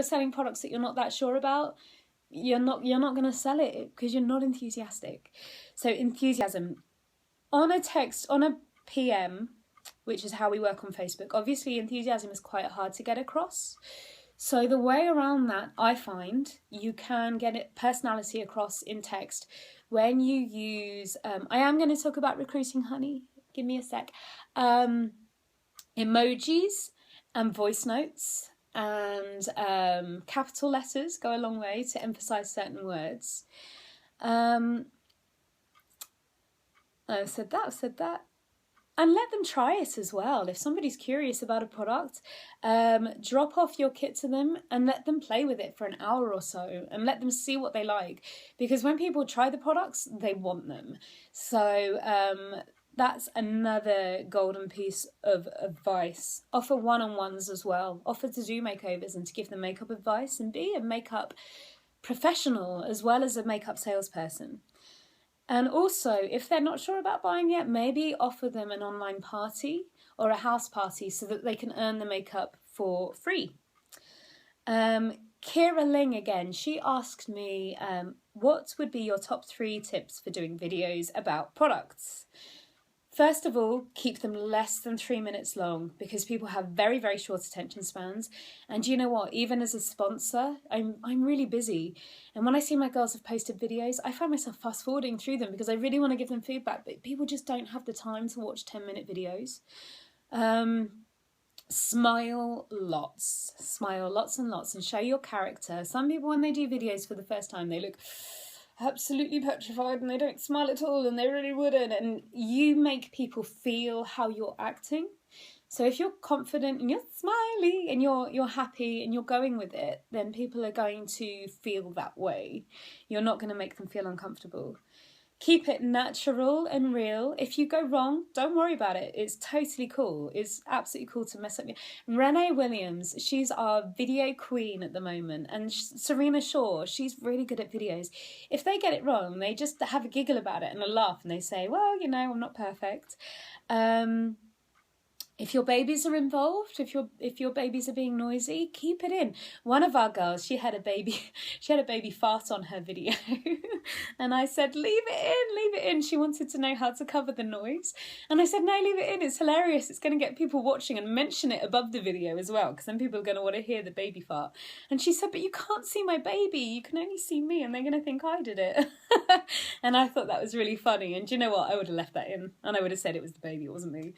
selling products that you're not that sure about, you're not going to sell it because you're not enthusiastic. So enthusiasm on a text, on a PM, which is how we work on Facebook. Obviously, enthusiasm is quite hard to get across. So the way around that, I find, you can get it personality across in text when you use, I am going to talk about recruiting, honey, give me a sec, emojis and voice notes and capital letters go a long way to emphasize certain words. I've said that. And let them try it as well. If somebody's curious about a product, drop off your kit to them and let them play with it for an hour or so and let them see what they like. Because when people try the products, they want them. So that's another golden piece of advice. Offer one-on-ones as well. Offer to do makeovers and to give them makeup advice and be a makeup professional as well as a makeup salesperson. And also, if they're not sure about buying yet, maybe offer them an online party or a house party so that they can earn the makeup for free. Kira Ling again, she asked me, what would be your top 3 tips for doing videos about products? First of all, keep them less than 3 minutes long because people have very, very short attention spans. And you know what? Even as a sponsor, I'm really busy. And when I see my girls have posted videos, I find myself fast forwarding through them because I really want to give them feedback, but people just don't have the time to watch 10-minute videos. Smile lots and lots and show your character. Some people, when they do videos for the first time, they look absolutely petrified and they don't smile at all and they really wouldn't, and you make people feel how you're acting. So if you're confident and you're smiley and you're happy and you're going with it, then people are going to feel that way. You're not going to make them feel uncomfortable. Keep it natural and real. If you go wrong, don't worry about it. It's totally cool. It's absolutely cool to mess up. Renee Williams, she's our video queen at the moment. And Serena Shaw, she's really good at videos. If they get it wrong, they just have a giggle about it and a laugh and they say, well, you know, I'm not perfect. If your babies are involved, if your babies are being noisy, keep it in. One of our girls, she had a baby fart on her video. And I said, leave it in. She wanted to know how to cover the noise. And I said, no, leave it in. It's hilarious. It's going to get people watching, and mention it above the video as well, because then people are going to want to hear the baby fart. And she said, but you can't see my baby. You can only see me, and they're going to think I did it. And I thought that was really funny. And do you know what? I would have left that in. And I would have said it was the baby, it wasn't me.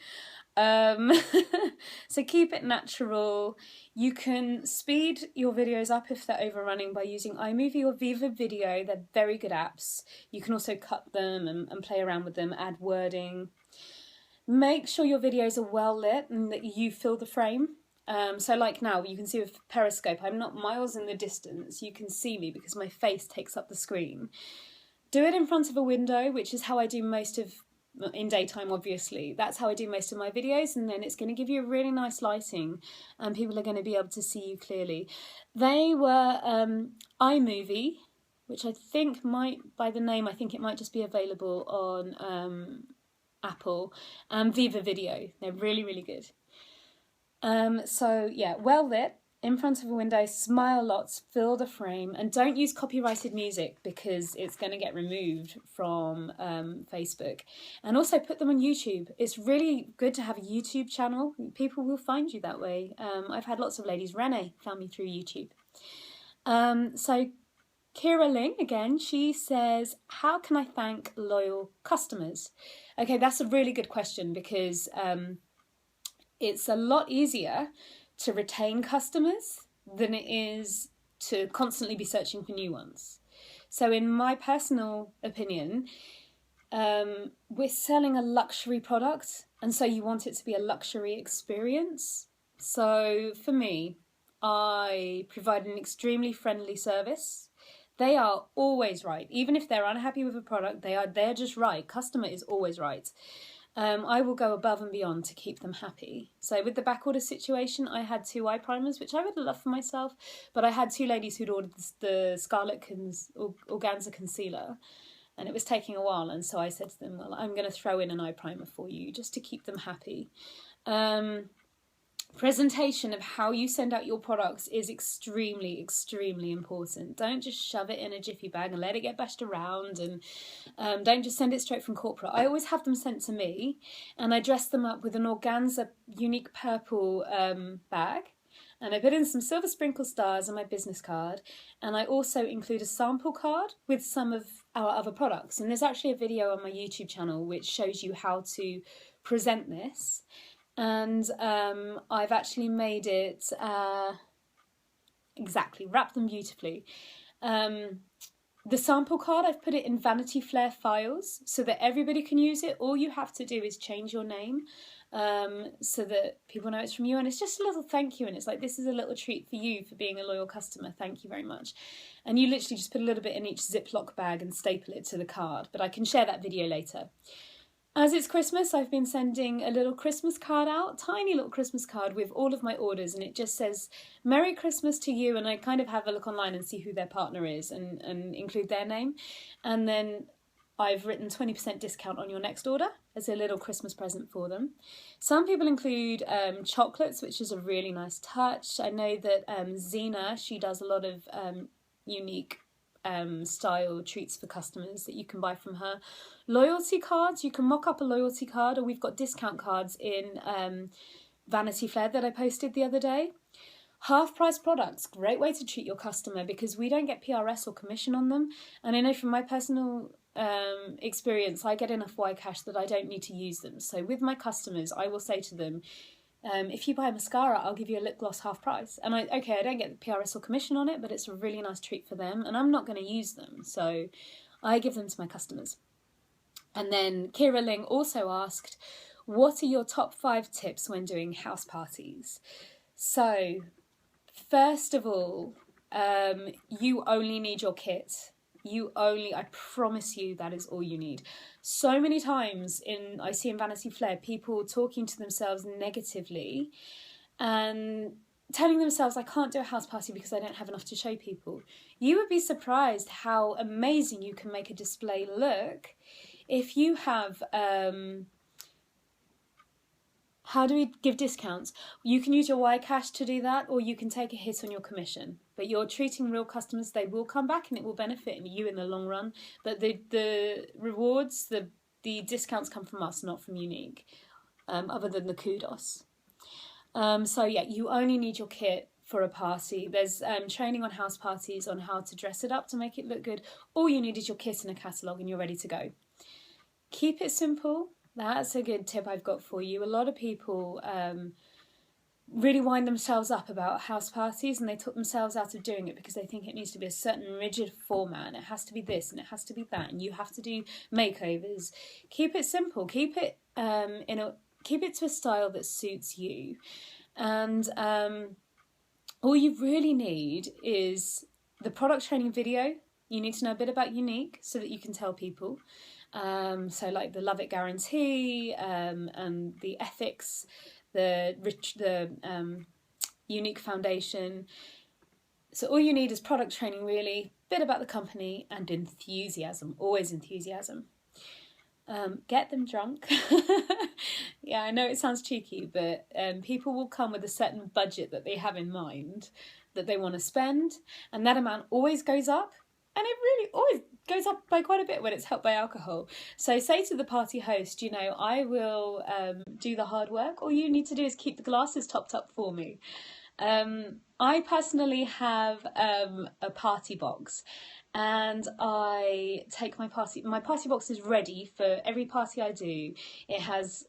So keep it natural. You can speed your videos up if they're overrunning by using iMovie or Viva Video. They're very good apps. You can also cut them and play around with them, add wording. Make sure your videos are well lit and that you fill the frame. So like now, you can see with Periscope, I'm not miles in the distance. You can see me because my face takes up the screen. Do it in front of a window, which is how I do most of in daytime, obviously. That's how I do most of my videos, and then it's going to give you a really nice lighting and people are going to be able to see you clearly. They were iMovie, which I think might, by the name, I think it might just be available on Apple, and Viva Video. They're really, really good. So yeah, well lit, in front of a window, smile lots, fill the frame, and don't use copyrighted music because it's going to get removed from Facebook. And also put them on YouTube. It's really good to have a YouTube channel. People will find you that way. I've had lots of ladies. Renee found me through YouTube. So Kira Ling, again, she says, how can I thank loyal customers? Okay, that's a really good question because it's a lot easier to retain customers than it is to constantly be searching for new ones. So in my personal opinion, we're selling a luxury product, and so you want it to be a luxury experience. So for me, I provide an extremely friendly service. They are always right. Even if they're unhappy with a product, they're just right. Customer is always right. I will go above and beyond to keep them happy. So with the backorder situation, I had 2 eye primers, which I would have loved for myself, but I had 2 ladies who'd ordered the Scarlet Organza Concealer, and it was taking a while, and so I said to them, well, I'm going to throw in an eye primer for you, just to keep them happy. Presentation of how you send out your products is extremely, extremely important. Don't just shove it in a jiffy bag and let it get bashed around, and don't just send it straight from corporate. I always have them sent to me, and I dress them up with an organza unique purple bag, and I put in some silver sprinkle stars on my business card, and I also include a sample card with some of our other products. And there's actually a video on my YouTube channel which shows you how to present this. And I've actually made it exactly, wrapped them beautifully. The sample card, I've put it in Vanity Flair files so that everybody can use it. All you have to do is change your name so that people know it's from you. And it's just a little thank you. And it's like, this is a little treat for you for being a loyal customer. Thank you very much. And you literally just put a little bit in each Ziploc bag and staple it to the card. But I can share that video later. As it's Christmas, I've been sending a little Christmas card out, tiny little Christmas card with all of my orders, and it just says, Merry Christmas to you, and I kind of have a look online and see who their partner is and include their name. And then I've written 20% discount on your next order as a little Christmas present for them. Some people include chocolates, which is a really nice touch. I know that Zena, she does a lot of unique style treats for customers that you can buy from her. Loyalty cards, you can mock up a loyalty card, or we've got discount cards in Vanity Flair that I posted the other day. Half price products, great way to treat your customer because we don't get PRS or commission on them. And I know from my personal experience, I get enough Cash that I don't need to use them. So with my customers, I will say to them, if you buy a mascara, I'll give you a lip gloss half price. And I don't get the PRS or commission on it, but it's a really nice treat for them, and I'm not going to use them, so I give them to my customers. And then Kira Ling also asked, what are your top 5 tips when doing house parties? So, first of all, you only need your kit. I promise you, that is all you need. So many times I see in Vanity Flair people talking to themselves negatively and telling themselves, I can't do a house party because I don't have enough to show people. You would be surprised how amazing you can make a display look if you have, how do we give discounts? You can use your Cash to do that, or you can take a hit on your commission. But you're treating real customers, they will come back and it will benefit you in the long run. But the rewards, the discounts come from us, not from Unique, other than the kudos. So yeah, you only need your kit for a party. There's training on house parties on how to dress it up to make it look good. All you need is your kit and a catalogue and you're ready to go. Keep it simple. That's a good tip I've got for you. A lot of people really wind themselves up about house parties and they talk themselves out of doing it because they think it needs to be a certain rigid format and it has to be this and it has to be that and you have to do makeovers. Keep it simple. Keep it keep it to a style that suits you. And all you really need is the product training video. You need to know a bit about Unique so that you can tell people. So like the Love It Guarantee and the ethics, the Unique Foundation. So all you need is product training really, bit about the company and enthusiasm, always enthusiasm. Get them drunk. Yeah, I know it sounds cheeky, but people will come with a certain budget that they have in mind that they want to spend, and that amount always goes up, and it really always goes up by quite a bit when it's helped by alcohol. So say to the party host, I will do the hard work. All you need to do is keep the glasses topped up for me. I personally have a party box, and I take my party box is ready for every party I do. It has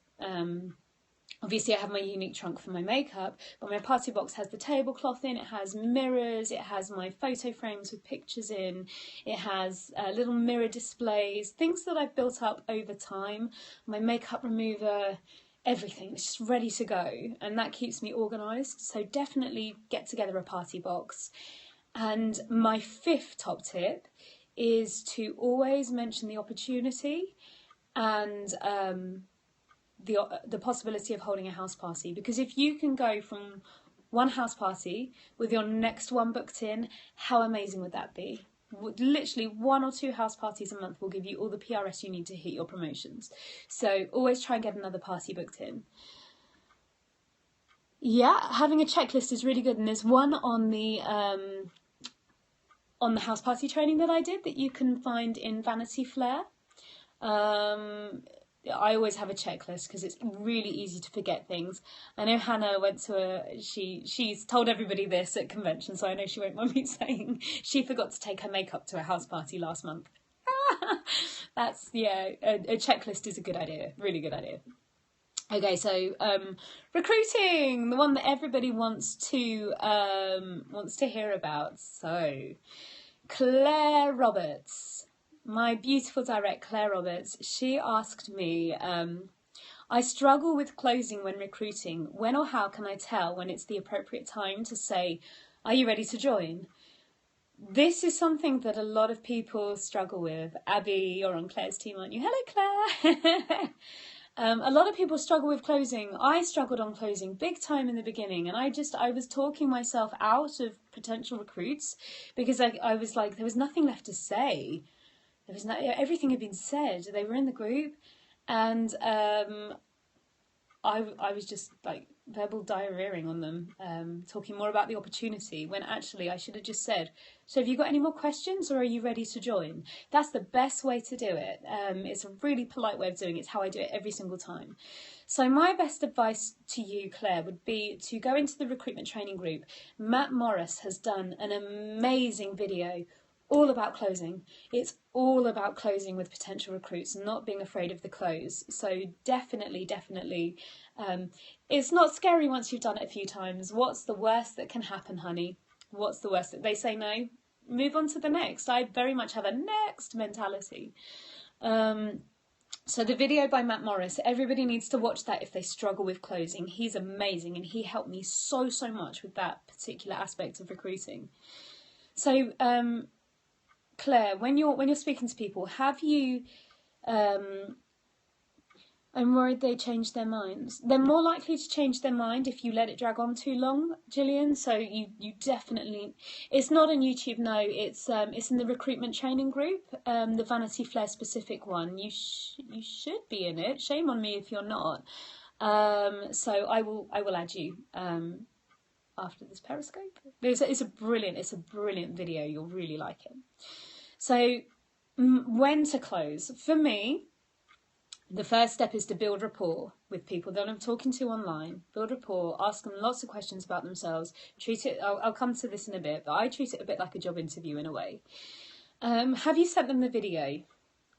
obviously I have my Unique trunk for my makeup, but my party box has the tablecloth in, it has mirrors, it has my photo frames with pictures in, it has little mirror displays, things that I've built up over time, my makeup remover, everything. It's just ready to go, and that keeps me organised. So definitely get together a party box. And my 5th top tip is to always mention the opportunity and the possibility of holding a house party, because if you can go from one house party with your next one booked in, how amazing would that be? Literally 1 or 2 house parties a month will give you all the PRS you need to hit your promotions. So always try and get another party booked in. Yeah, having a checklist is really good, and there's one on the house party training that I did that you can find in Vanity Flair. I always have a checklist because it's really easy to forget things. I know Hannah went to she's told everybody this at convention, so I know she won't mind me saying she forgot to take her makeup to a house party last month. That's, yeah, a checklist is a good idea, really good idea. Okay, so recruiting, the one that everybody wants to hear about. So Claire Roberts, my beautiful direct Claire Roberts, she asked me, I struggle with closing when recruiting. When or how can I tell when it's the appropriate time to say, are you ready to join? This is something that a lot of people struggle with. Abby, you're on Claire's team, aren't you? Hello, Claire. A lot of people struggle with closing. I struggled on closing big time in the beginning, and I was talking myself out of potential recruits because I was like, there was nothing left to say. There was everything had been said. They were in the group, and I was just like verbal diarrheaing on them, talking more about the opportunity when actually I should have just said, so have you got any more questions or are you ready to join? That's the best way to do it. It's a really polite way of doing it. It's how I do it every single time. So my best advice to you, Claire, would be to go into the recruitment training group. Matt Morris has done an amazing video all about closing. It's all about closing with potential recruits and not being afraid of the close. So definitely, it's not scary once you've done it a few times. What's the worst that can happen, honey? What's the worst that they say no? Move on to the next. I very much have a next mentality. So the video by Matt Morris, everybody needs to watch that if they struggle with closing. He's amazing and he helped me so much with that particular aspect of recruiting. So Claire, when you're speaking to people, have you I'm worried they change their minds. They're more likely to change their mind if you let it drag on too long, Gillian. So you definitely, it's not on YouTube, no. It's in the recruitment training group, the Vanity Flair specific one. You should be in it. Shame on me if you're not. So I will add you after this Periscope. It's a brilliant video. You'll really like it. So when to close? For me, the first step is to build rapport with people that I'm talking to online. Build rapport, ask them lots of questions about themselves. Treat it, I'll come to this in a bit, but I treat it a bit like a job interview in a way. Have you sent them the video?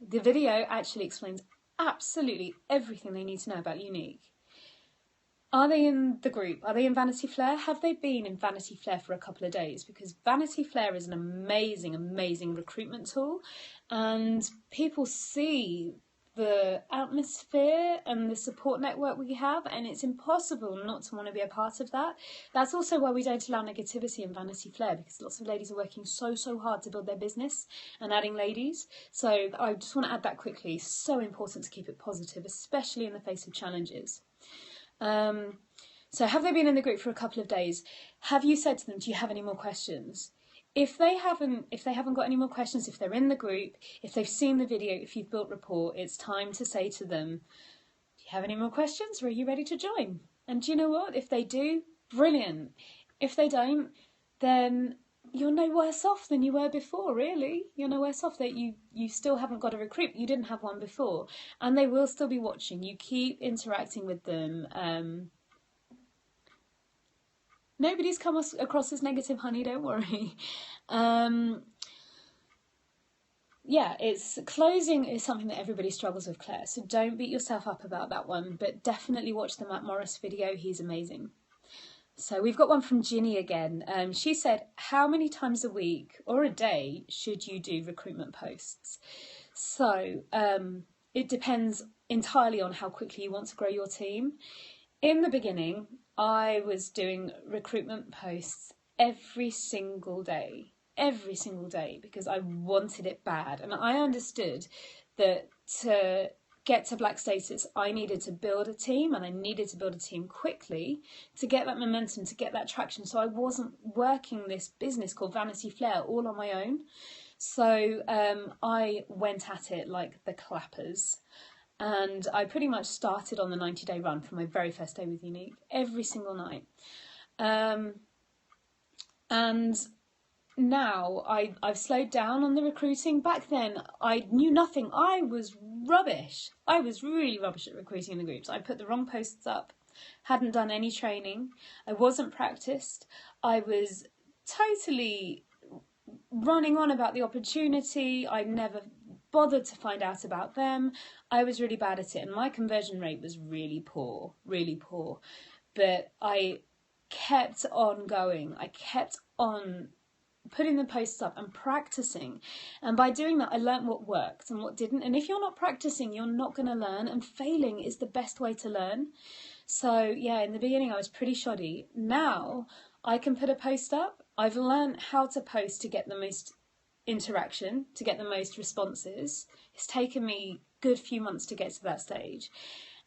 The video actually explains absolutely everything they need to know about Unique. Are they in the group? Are they in Vanity Flair? Have they been in Vanity Flair for a couple of days? Because Vanity Flair is an amazing recruitment tool, and people see the atmosphere and the support network we have, and it's impossible not to want to be a part of that. That's also why we don't allow negativity in Vanity Flair, because lots of ladies are working so hard to build their business and adding ladies. So I just want to add that quickly. So important to keep it positive, especially in the face of challenges. So have they been in the group for a couple of days? Have you said to them, do you have any more questions? If they haven't got any more questions, if they're in the group, if they've seen the video, if you've built rapport, it's time to say to them, do you have any more questions or are you ready to join? And do you know what? If they do, brilliant. If they don't, then you're no worse off than you were before, really. You're no worse off that you still haven't got a recruit. You didn't have one before. And they will still be watching. You keep interacting with them. Nobody's come across as negative, honey, don't worry. Yeah, closing is something that everybody struggles with, Claire, so don't beat yourself up about that one, but definitely watch the Matt Morris video. He's amazing. So we've got one from Ginny again. She said, how many times a week or a day should you do recruitment posts? So it depends entirely on how quickly you want to grow your team. In the beginning, I was doing recruitment posts every single day, because I wanted it bad. And I understood that to get to black status, I needed to build a team, and I needed to build a team quickly to get that momentum, to get that traction. So I wasn't working this business called Vanity Flair all on my own. So I went at it like the clappers. And I pretty much started on the 90-day run from my very first day with Unique, every single night. And now I've slowed down on the recruiting. Back then, I knew nothing. I was rubbish. I was really rubbish at recruiting in the groups. I put the wrong posts up, hadn't done any training. I wasn't practiced. I was totally running on about the opportunity. I never bothered to find out about them. I was really bad at it, and my conversion rate was really poor, really poor. But I kept on going. I kept on putting the posts up and practicing, and by doing that I learned what worked and what didn't. And if you're not practicing, you're not going to learn, and failing is the best way to learn. So yeah, in the beginning I was pretty shoddy. Now I can put a post up. I've learned how to post to get the most interaction, to get the most responses. It's taken me a good few months to get to that stage,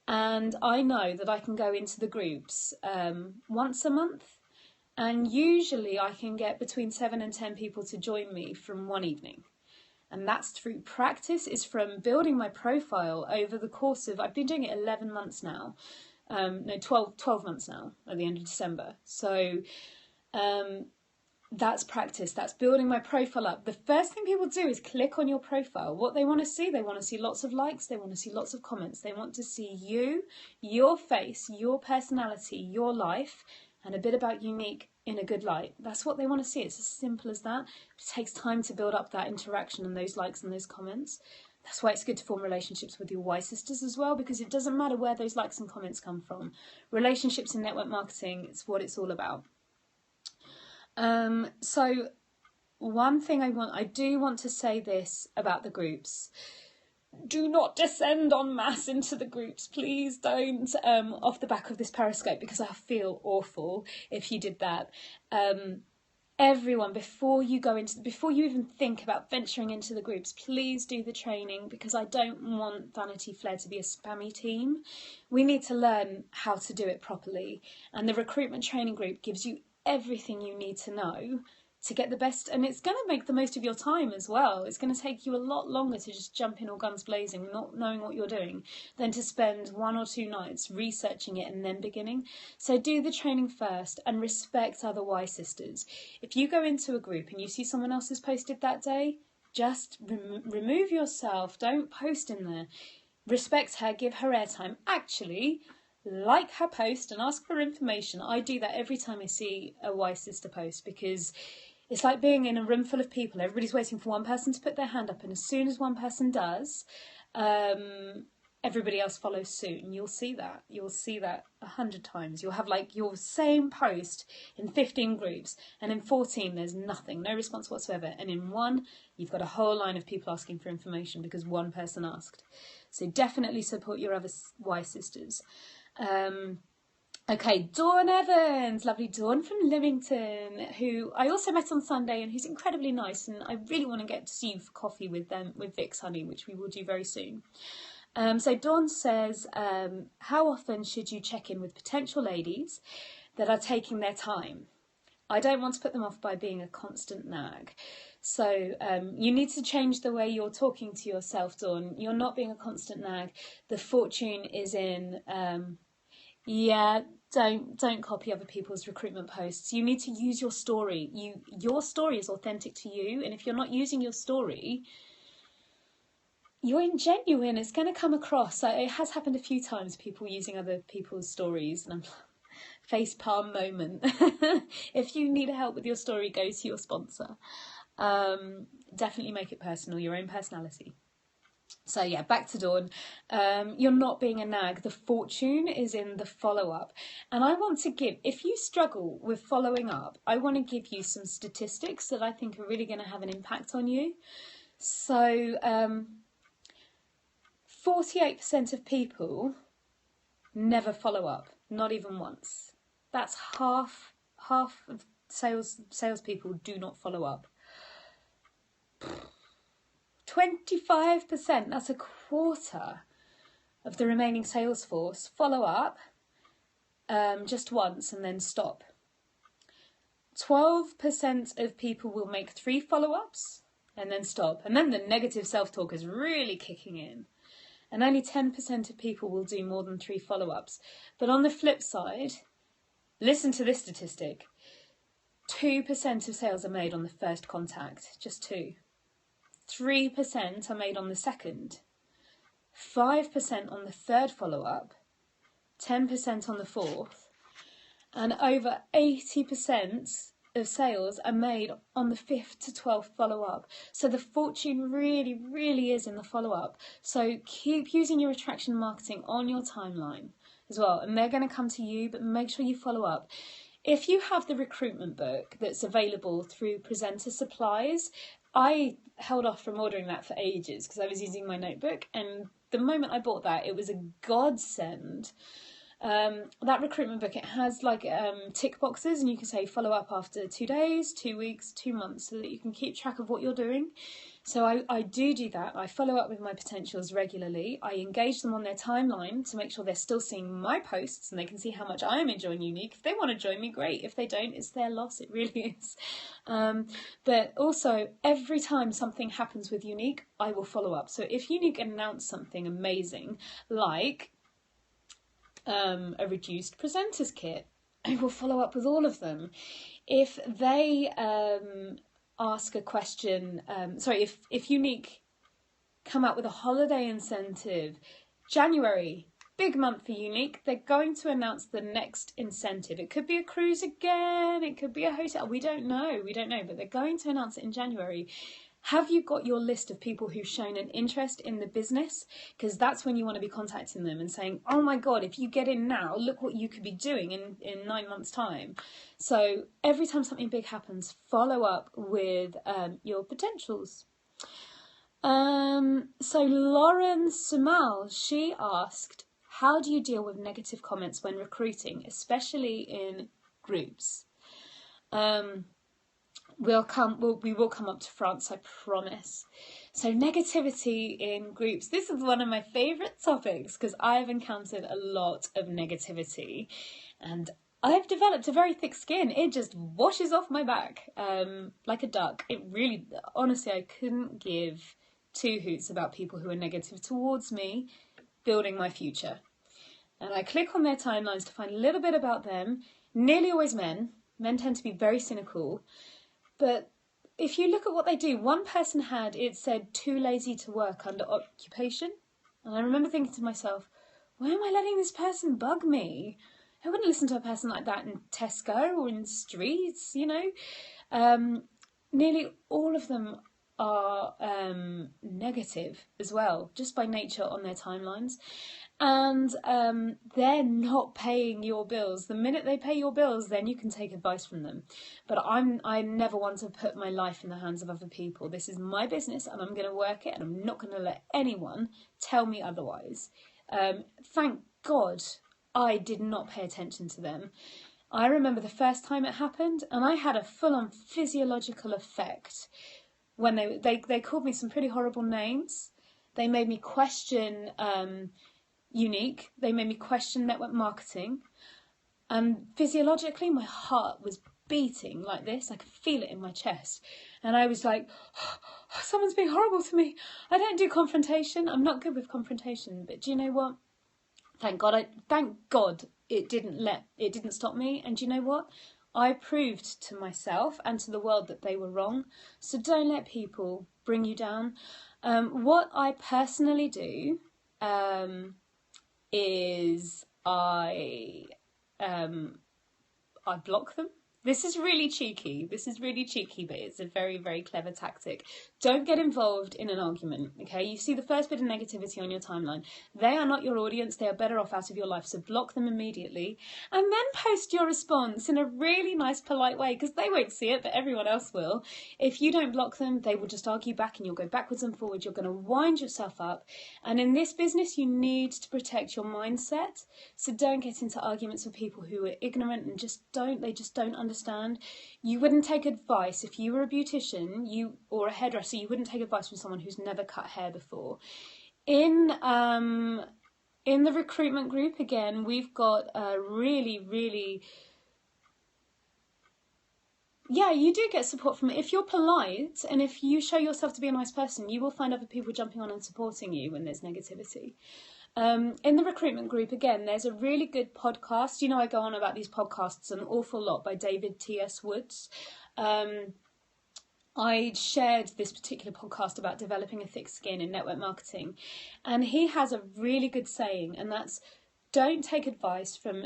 and I know that I can go into the groups once a month. And usually I can get between 7 and 10 people to join me from one evening. And that's through practice. It's from building my profile over the course of, I've been doing it 11 months now. 12 months now at the end of December. So that's practice. That's building my profile up. The first thing people do is click on your profile. What they want to see, they want to see lots of likes. They want to see lots of comments. They want to see you, your face, your personality, your life, and a bit about Unique in a good light. That's what they want to see. It's as simple as that. It takes time to build up that interaction and those likes and those comments. That's why it's good to form relationships with your Y sisters as well, because it doesn't matter where those likes and comments come from. Relationships in network marketing, it's what it's all about. So one thing I do want to say this about the groups. Do not descend en masse into the groups, please don't, off the back of this Periscope, because I feel awful if you did that. Everyone, before you even think about venturing into the groups, please do the training, because I don't want Vanity Flair to be a spammy team. We need to learn how to do it properly, and the recruitment training group gives you everything you need to know to get the best, and it's going to make the most of your time as well. It's going to take you a lot longer to just jump in all guns blazing, not knowing what you're doing, than to spend 1 or 2 nights researching it and then beginning. So do the training first and respect other Y sisters. If you go into a group and you see someone else has posted that day, just remove yourself. Don't post in there. Respect her, give her airtime. Actually, like her post and ask for information. I do that every time I see a Y sister post, because it's like being in a room full of people. Everybody's waiting for one person to put their hand up, and as soon as one person does, everybody else follows suit. And you'll see that 100 times. You'll have like your same post in 15 groups, and in 14 there's nothing, no response whatsoever, and in one you've got a whole line of people asking for information because one person asked. So definitely support your other Y sisters. Okay, Dawn Evans, lovely Dawn from Lymington, who I also met on Sunday and who's incredibly nice, and I really want to get to see you for coffee with Vix Honey, which we will do very soon. So Dawn says, how often should you check in with potential ladies that are taking their time? I don't want to put them off by being a constant nag. So you need to change the way you're talking to yourself, Dawn. You're not being a constant nag. The fortune is in... don't copy other people's recruitment posts. You need to use your story. Your story is authentic to you, and if you're not using your story, you're ingenuine. It's going to come across. It has happened a few times, people using other people's stories, and I'm face palm moment. If you need help with your story, go to your sponsor. Definitely make it personal, your own personality. So yeah, back to Dawn. You're not being a nag. The fortune is in the follow-up. And I want to give, if you struggle with following up, I want to give you some statistics that I think are really going to have an impact on you. So 48% of people never follow up, not even once. That's half of salespeople do not follow up. 25%, that's a quarter of the remaining sales force, follow up just once and then stop. 12% of people will make 3 follow-ups and then stop. And then the negative self-talk is really kicking in. and only 10% of people will do more than 3 follow-ups. But on the flip side, listen to this statistic. 2% of sales are made on the first contact, just 2. 3% are made on the second. 5% on the third follow-up. 10% on the fourth. And over 80% of sales are made on the 5th to 12th follow-up. So the fortune really, really is in the follow-up. So keep using your attraction marketing on your timeline as well. And they're going to come to you, but make sure you follow up. If you have the recruitment book that's available through Presenter Supplies, I held off from ordering that for ages because I was using my notebook, and the moment I bought that, it was a godsend. That recruitment book, it has like tick boxes, and you can say follow up after 2 days, 2 weeks, 2 months, so that you can keep track of what you're doing. So I do that. I follow up with my potentials regularly. I engage them on their timeline to make sure they're still seeing my posts and they can see how much I am enjoying Unique. If they want to join me, great. If they don't, it's their loss. It really is. But also, every time something happens with Unique, I will follow up. So if Unique announce something amazing, like a reduced presenters kit, I will follow up with all of them. If they ask a question, if Unique come out with a holiday incentive, January, big month for Unique, they're going to announce the next incentive. It could be a cruise again, it could be a hotel, we don't know, but they're going to announce it in January. Have you got your list of people who've shown an interest in the business? Because that's when you want to be contacting them and saying, oh my God, if you get in now, look what you could be doing in 9 months' time. So every time something big happens, follow up with your potentials. So Lauren Sumal, she asked, how do you deal with negative comments when recruiting, especially in groups? We will come up to France, I promise. So negativity in groups. This is one of my favourite topics because I've encountered a lot of negativity and I've developed a very thick skin. It just washes off my back like a duck. It really, honestly, I couldn't give 2 hoots about people who are negative towards me building my future. And I click on their timelines to find a little bit about them. Nearly always men. Men tend to be very cynical. But if you look at what they do, one person it said too lazy to work under occupation. And I remember thinking to myself, why am I letting this person bug me? I wouldn't listen to a person like that in Tesco or in the streets, you know. Nearly all of them are negative as well, just by nature on their timelines. And they're not paying your bills. The minute they pay your bills, then you can take advice from them. But I never want to put my life in the hands of other people. This is my business and I'm going to work it, and I'm not going to let anyone tell me otherwise. Thank God I did not pay attention to them. I remember the first time it happened, and I had a full-on physiological effect when they called me some pretty horrible names. They made me question Unique. They made me question network marketing. And physiologically, my heart was beating like this. I could feel it in my chest. And I was like, oh, someone's being horrible to me. I don't do confrontation. I'm not good with confrontation. But do you know what? Thank God it didn't stop me. And do you know what? I proved to myself and to the world that they were wrong. So don't let people bring you down. What I personally do is I block them. This is really cheeky, but it's a very, very clever tactic. Don't get involved in an argument, okay? You see the first bit of negativity on your timeline. They are not your audience. They are better off out of your life, so block them immediately. And then post your response in a really nice, polite way, because they won't see it, but everyone else will. If you don't block them, they will just argue back and you'll go backwards and forwards. You're going to wind yourself up. And in this business, you need to protect your mindset. So don't get into arguments with people who are ignorant and they just don't understand. You wouldn't take advice if you were a beautician or a hairdresser. You wouldn't take advice from someone who's never cut hair before. In the recruitment group, again, we've got a really, really yeah, you do get support from it. If you're polite and if you show yourself to be a nice person, you will find other people jumping on and supporting you when there's negativity. In the recruitment group, again, there's a really good podcast. You know, I go on about these podcasts an awful lot by David T.S. Woods. I shared this particular podcast about developing a thick skin in network marketing, and he has a really good saying, and that's, don't take advice from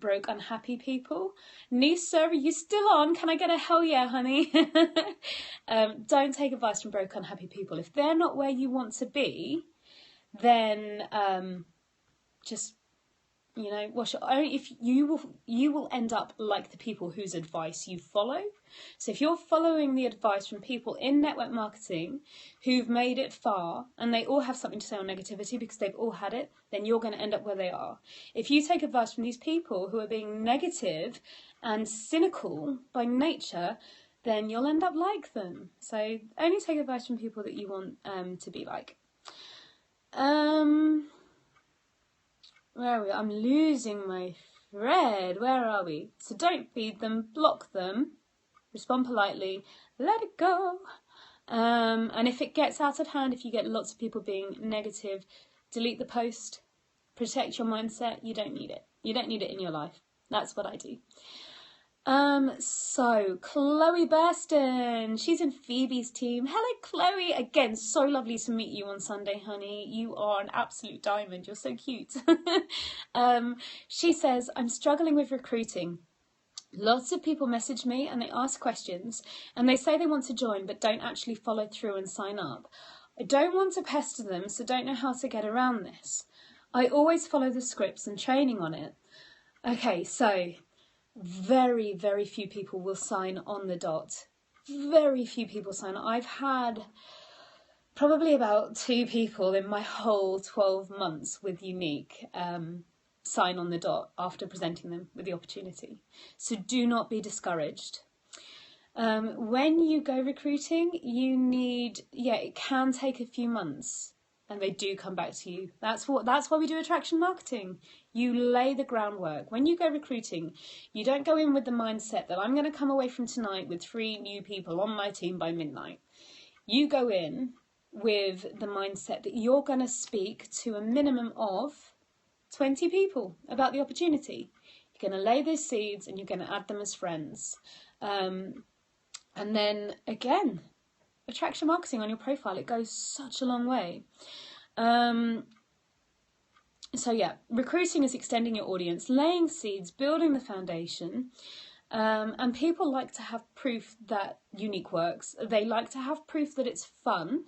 broke, unhappy people. Nisa, are you still on? Can I get a hell yeah, honey? Don't take advice from broke, unhappy people. If they're not where you want to be, then just, you know, if you will end up like the people whose advice you follow. So if you're following the advice from people in network marketing who've made it far and they all have something to say on negativity because they've all had it, then you're going to end up where they are. If you take advice from these people who are being negative and cynical by nature, then you'll end up like them. So only take advice from people that you want to be like. Where are we? I'm losing my thread. Where are we? So don't feed them, block them, respond politely, let it go. And if it gets out of hand, if you get lots of people being negative, delete the post, protect your mindset. You don't need it. You don't need it in your life. That's what I do. So Chloe Burston, she's in Phoebe's team. Hello, Chloe. Again, so lovely to meet you on Sunday, honey. You are an absolute diamond. You're so cute. She says, I'm struggling with recruiting. Lots of people message me and they ask questions and they say they want to join but don't actually follow through and sign up. I don't want to pester them, so don't know how to get around this. I always follow the scripts and training on it. Okay, so very, very few people will sign on the dot. Very few people sign on. I've had probably about 2 people in my whole 12 months with Unique sign on the dot after presenting them with the opportunity. So do not be discouraged. When you go recruiting, you need, it can take a few months and they do come back to you. That's why we do attraction marketing. You lay the groundwork. When you go recruiting, you don't go in with the mindset that I'm going to come away from tonight with 3 new people on my team by midnight. You go in with the mindset that you're going to speak to a minimum of 20 people about the opportunity. You're going to lay those seeds and you're going to add them as friends. And then again, attraction marketing on your profile, it goes such a long way. So yeah, recruiting is extending your audience, laying seeds, building the foundation. And people like to have proof that Unique works. They like to have proof that it's fun.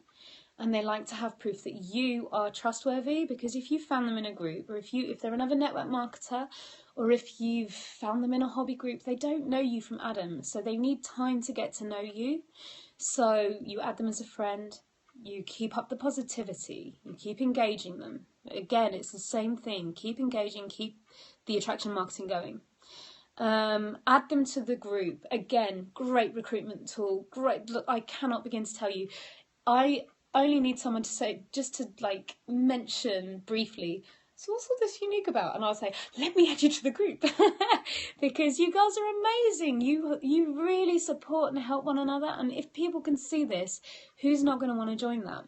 And they like to have proof that you are trustworthy, because if you found them in a group, or if they're another network marketer, or if you've found them in a hobby group, they don't know you from Adam. So they need time to get to know you. So you add them as a friend, you keep up the positivity, you keep engaging them. Again, it's the same thing. Keep engaging, keep the attraction marketing going. Add them to the group. Again, great recruitment tool. Great. Look, I cannot begin to tell you. I only need someone to say, just to like mention briefly, so what's all this Unique about? And I'll say, let me add you to the group. Because you girls are amazing. You really support and help one another. And if people can see this, who's not going to want to join that?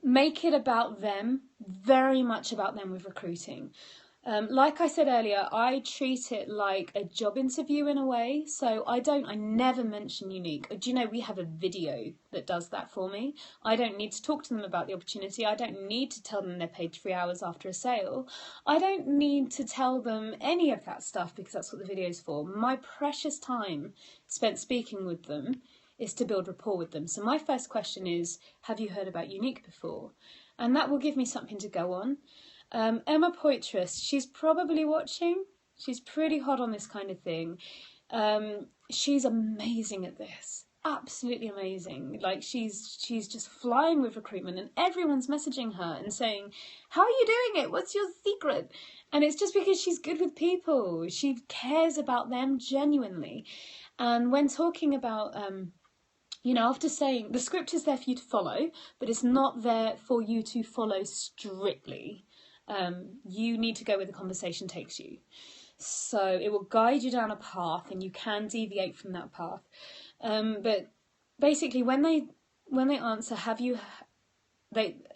Make it about them, very much about them with recruiting. Like I said earlier, I treat it like a job interview in a way. So I never mention Unique. Do you know, we have a video that does that for me. I don't need to talk to them about the opportunity. I don't need to tell them they're paid 3 hours after a sale. I don't need to tell them any of that stuff because that's what the video is for. My precious time spent speaking with them is to build rapport with them. So my first question is, have you heard about Unique before? And that will give me something to go on. Emma Poitras, she's probably watching. She's pretty hot on this kind of thing. She's amazing at this. Absolutely amazing. Like she's just flying with recruitment and everyone's messaging her and saying, how are you doing it? What's your secret? And it's just because she's good with people. She cares about them genuinely. And when talking about, after saying the script is there for you to follow, but it's not there for you to follow strictly. You need to go where the conversation takes you. So it will guide you down a path, and you can deviate from that path. But basically, when they answer,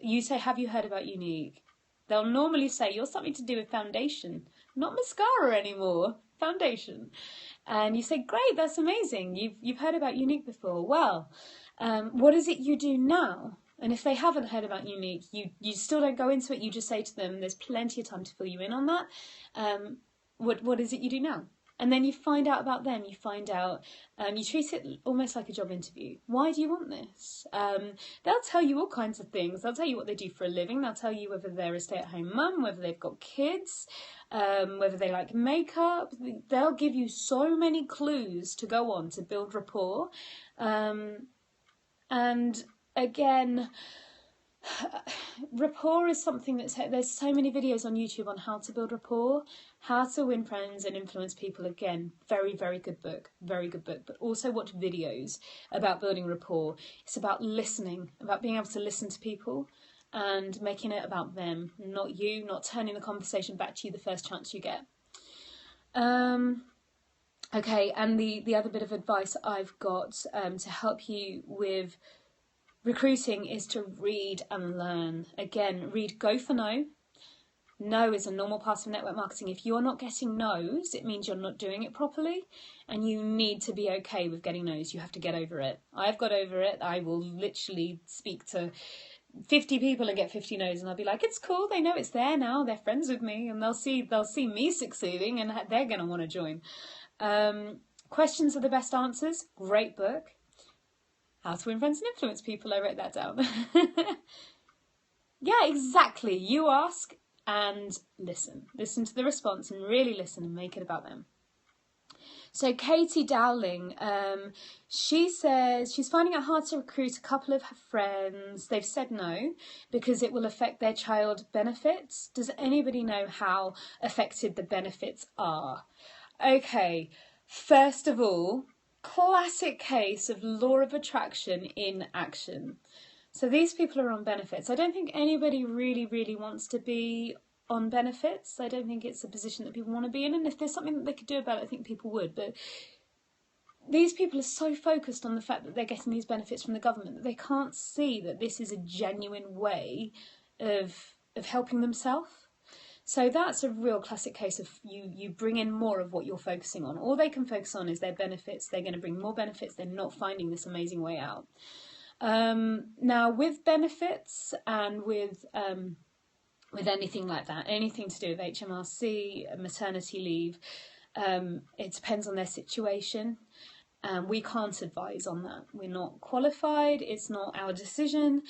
you say, have you heard about Unique? They'll normally say, you're something to do with foundation, not mascara anymore, foundation. And you say, great, that's amazing. You've heard about Unique before. Well, what is it you do now? And if they haven't heard about Unique, you still don't go into it. You just say to them, there's plenty of time to fill you in on that. What is it you do now? And then you find out about them. You find out, you treat it almost like a job interview. Why do you want this? They'll tell you all kinds of things. They'll tell you what they do for a living. They'll tell you whether they're a stay-at-home mum, whether they've got kids, whether they like makeup. They'll give you so many clues to go on to build rapport. And again, rapport is something there's so many videos on YouTube on how to build rapport, how to win friends and influence people. Again, very, very good book, but also watch videos about building rapport. It's about listening, about being able to listen to people and making it about them, not you, not turning the conversation back to you the first chance you get. Okay, and the other bit of advice I've got to help you with recruiting is to read and learn. Again, read Go for No. No is a normal part of network marketing. If you're not getting no's, it means you're not doing it properly, and you need to be okay with getting no's. You have to get over it. I've got over it. I will literally speak to 50 people and get 50 no's, and I'll be like, it's cool, they know it's there now, they're friends with me, and they'll see me succeeding, and they're going to want to join. Questions are the best answers. Great book. How to Win Friends and Influence People. I wrote that down. Yeah, exactly. You ask and listen. Listen to the response and really listen and make it about them. So Katie Dowling, she says she's finding it hard to recruit a couple of her friends. They've said no because it will affect their child benefits. Does anybody know how affected the benefits are? Okay, first of all, classic case of law of attraction in action. So these people are on benefits. I don't think anybody really wants to be on benefits. I don't think it's a position that people want to be in, and if there's something that they could do about it, I think people would. But these people are so focused on the fact that they're getting these benefits from the government that they can't see that this is a genuine way of helping themselves. So that's a real classic case of you bring in more of what you're focusing on. All they can focus on is their benefits. They're going to bring more benefits. They're not finding this amazing way out. Now, with benefits and with anything like that, anything to do with HMRC, maternity leave, it depends on their situation. We can't advise on that. We're not qualified. It's not our decision.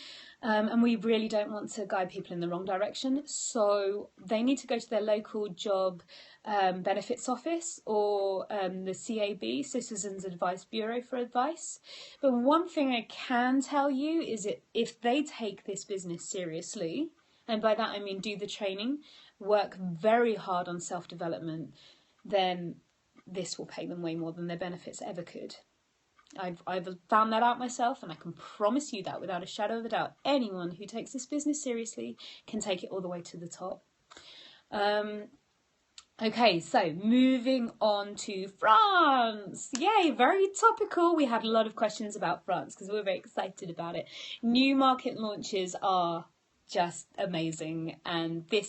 And we really don't want to guide people in the wrong direction. So they need to go to their local job benefits office or the CAB, Citizens Advice Bureau, for advice. But one thing I can tell you is if they take this business seriously, and by that I mean do the training, work very hard on self-development, then this will pay them way more than their benefits ever could. I've found that out myself, and I can promise you that without a shadow of a doubt, anyone who takes this business seriously can take it all the way to the top. Okay, so moving on to France. Yay, very topical. We had a lot of questions about France because we're very excited about it. New market launches are just amazing, and this